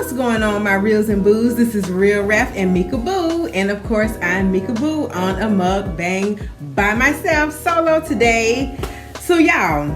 What's going on, my reels and boos? This is Real Ref and Mika Boo, and of course I'm Mika Boo on a mukbang by myself solo today. So y'all,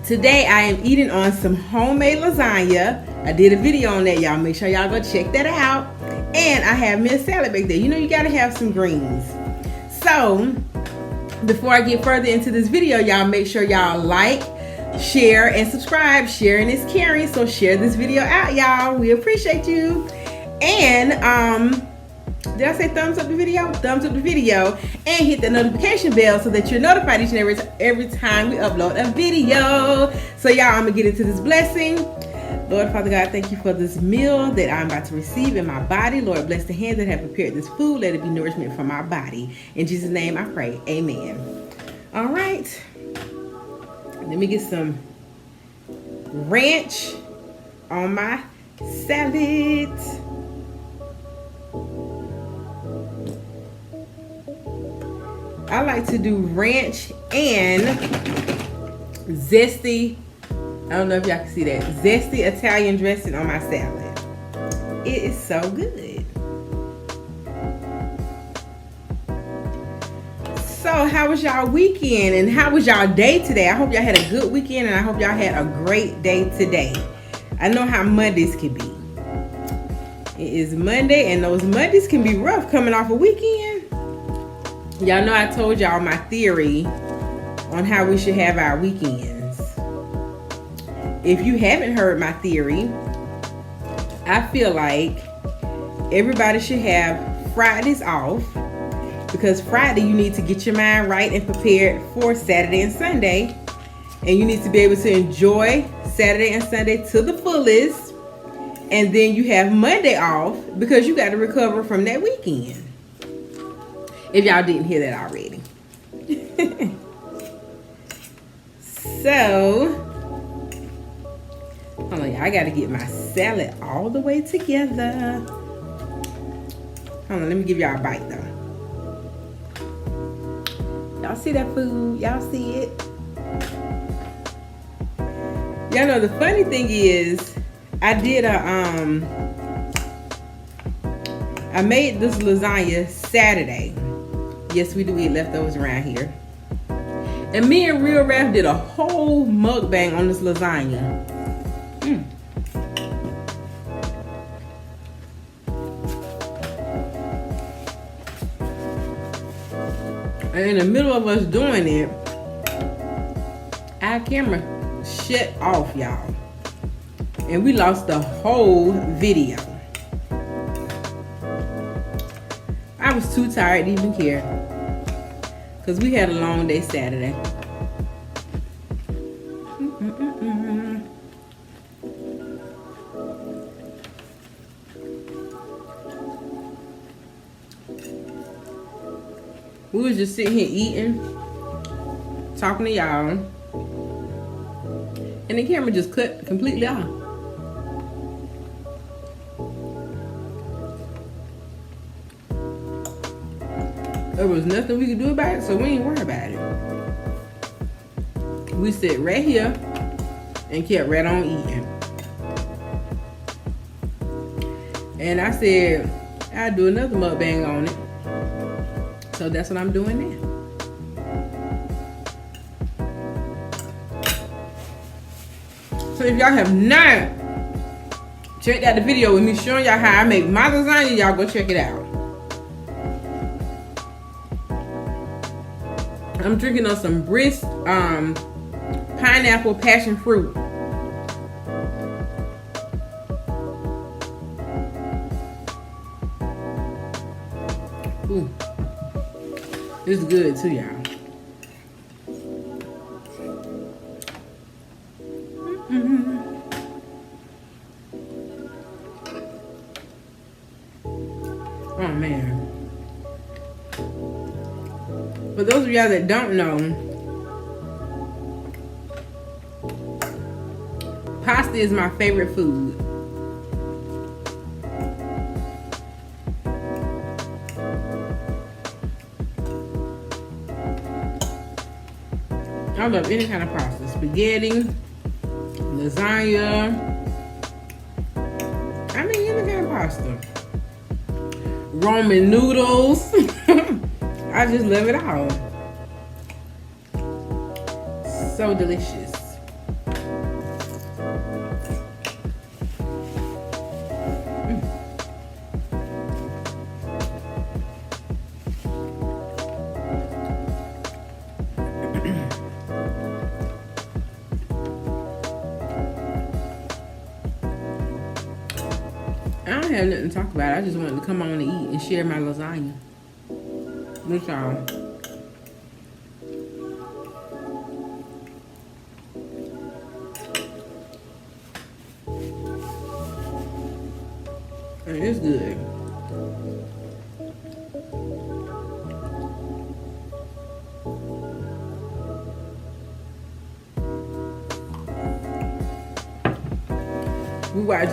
today I am eating on some homemade lasagna. I did a video on that, y'all. Make sure y'all go check that out. And I have me a salad back there. You know you gotta have some greens. So before I get further into this video, y'all make sure y'all like, share, and subscribe. Sharing is caring, so share this video out, y'all. We appreciate you. And did I say thumbs up the video? Thumbs up the video and hit the notification bell so that you're notified each and every time we upload a video. So y'all, I'm gonna get into this blessing. Lord Father God, thank you for this meal that I'm about to receive in my body. Lord, bless the hands that have prepared this food. Let it be nourishment for my body. In Jesus' name I pray, amen. All right, let me get some ranch on my salad. I like to do ranch and zesty, I don't know if y'all can see that, zesty Italian dressing on my salad. It is so good. So how was y'all weekend and how was y'all day today? I hope y'all had a good weekend and I hope y'all had a great day today. I know how Mondays can be. It is Monday and those Mondays can be rough coming off a weekend. Y'all know I told y'all my theory on how we should have our weekends. If you haven't heard my theory, I feel like everybody should have Fridays off, because Friday you need to get your mind right and prepared for Saturday and Sunday, and you need to be able to enjoy Saturday and Sunday to the fullest, and then you have Monday off because you got to recover from that weekend. If y'all didn't hear that already. So hold on, y'all. I gotta get my salad all the way together. Hold on, let me give y'all a bite though. Y'all see that food? Y'all see it? Y'all know the funny thing is, I did I made this lasagna Saturday. Yes, we do eat leftovers around here. And me and Real Ref did a whole mukbang on this lasagna. And in the middle of us doing it, our camera shut off, y'all. And we lost the whole video. I was too tired to even care, because we had a long day Saturday. We was just sitting here eating, talking to y'all, and the camera just cut completely off. There was nothing we could do about it, so we ain't worry about it. We sat right here and kept right on eating. And I said I'd do another mukbang on it. So that's what I'm doing now. So if y'all have not checked out the video with me showing y'all how I make my lasagna, y'all go check it out. I'm drinking on some brisk pineapple passion fruit. Ooh. It's good too, y'all. Oh man. For those of y'all that don't know, pasta is my favorite food. I love any kind of pasta. Spaghetti, lasagna. I any kind of pasta. Roman noodles. I just love it all. So delicious. I don't have nothing to talk about. I just wanted to come on and eat and share my lasagna with y'all. And it's good. We watched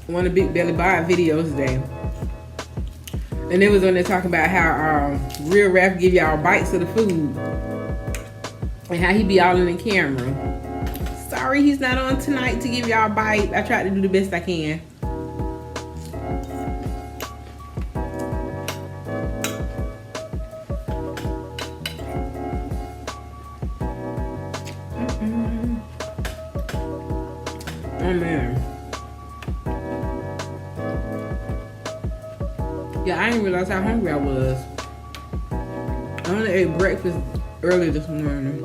one of Big Belly Bob videos today, and it was on there talking about how Real Rap give y'all bites of the food and how he be all in the camera. Sorry he's not on tonight to give y'all a bite. I tried to do the best I can. Oh man. Yeah, I didn't realize how hungry I was. I only ate breakfast early this morning.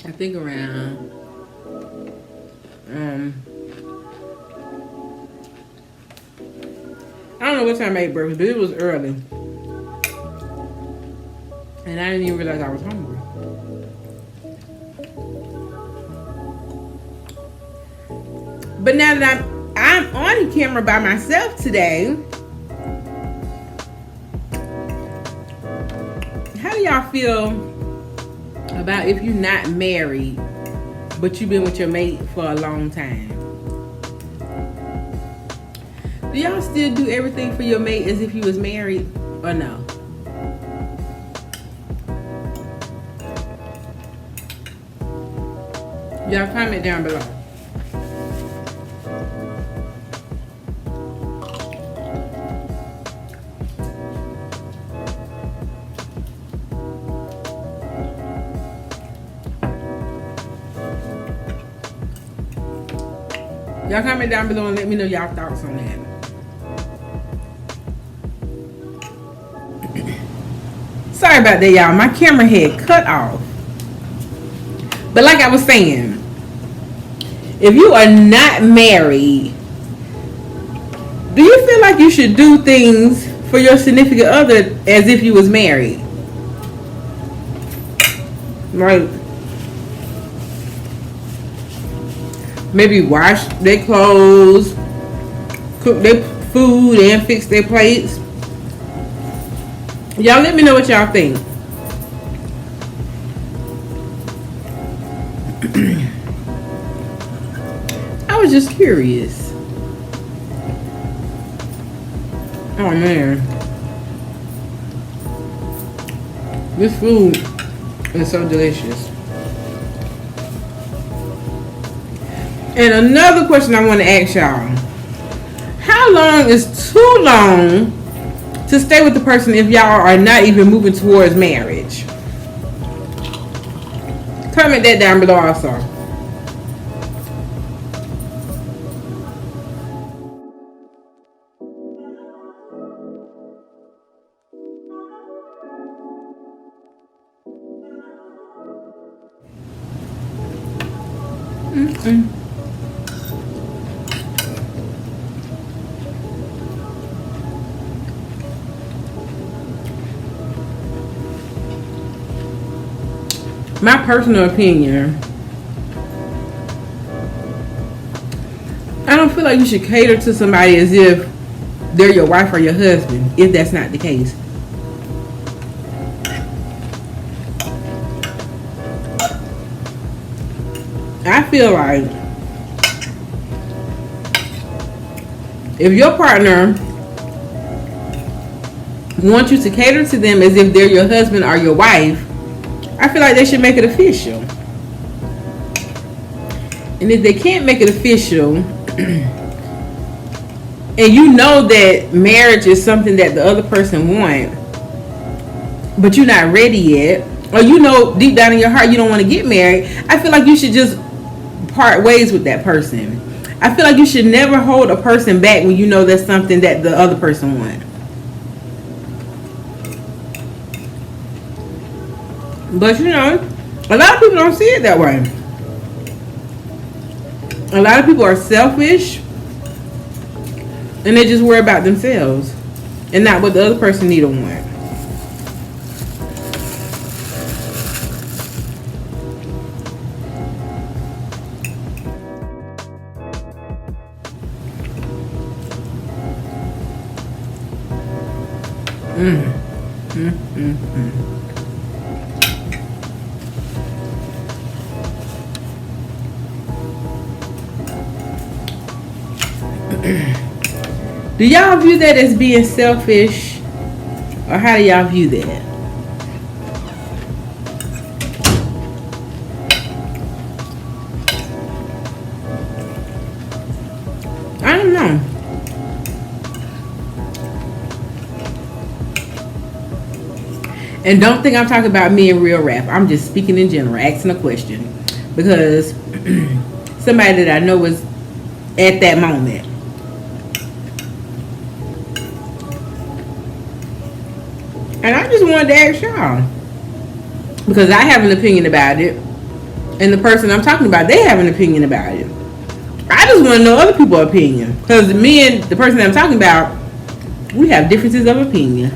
I think around I don't know what time I ate breakfast, but it was early. And I didn't even realize I was hungry. But now that I'm on the camera by myself today, how do y'all feel about if you're not married, but you've been with your mate for a long time? Do y'all still do everything for your mate as if you was married, or no? Y'all comment down below. Y'all comment down below and let me know y'all thoughts on that. Sorry about that, y'all. My camera had cut off. But like I was saying, if you are not married, do you feel like you should do things for your significant other as if you was married? Like, maybe wash their clothes, cook their food, and fix their plates. Y'all let me know what y'all think. I was just curious. Oh man. This food is so delicious. And another question I want to ask y'all. How long is too long to stay with the person if y'all are not even moving towards marriage? Comment that down below also. My personal opinion, I don't feel like you should cater to somebody as if they're your wife or your husband, if that's not the case. I feel like if your partner wants you to cater to them as if they're your husband or your wife, I feel like they should make it official. And if they can't make it official, and you know that marriage is something that the other person wants, but you're not ready yet, or you know deep down in your heart you don't want to get married, I feel like you should just part ways with that person. I feel like you should never hold a person back when you know that's something that the other person wants. But you know, a lot of people don't see it that way. A lot of people are selfish, and they just worry about themselves and not what the other person need or want. Do y'all view that as being selfish, or how do y'all view that? I don't know. And don't think I'm talking about me and Real Rap. I'm just speaking in general, asking a question, because somebody that I know was at that moment. And I just wanted to ask y'all, because I have an opinion about it, and the person I'm talking about, they have an opinion about it. I just want to know other people's opinion, because me and the person I'm talking about, we have differences of opinion.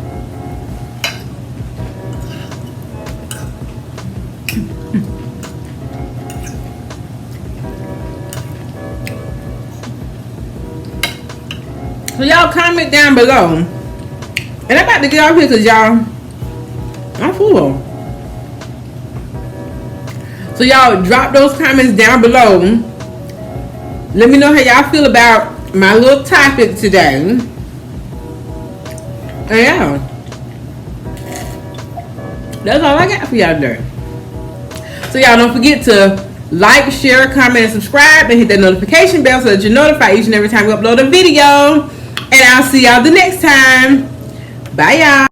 So y'all comment down below. And I'm about to get off here because y'all, I'm full. So y'all drop those comments down below. Let me know how y'all feel about my little topic today. And yeah, that's all I got for y'all today. So y'all don't forget to like, share, comment, and subscribe, and hit that notification bell so that you're notified each and every time we upload a video. And I'll see y'all the next time. Bye, y'all.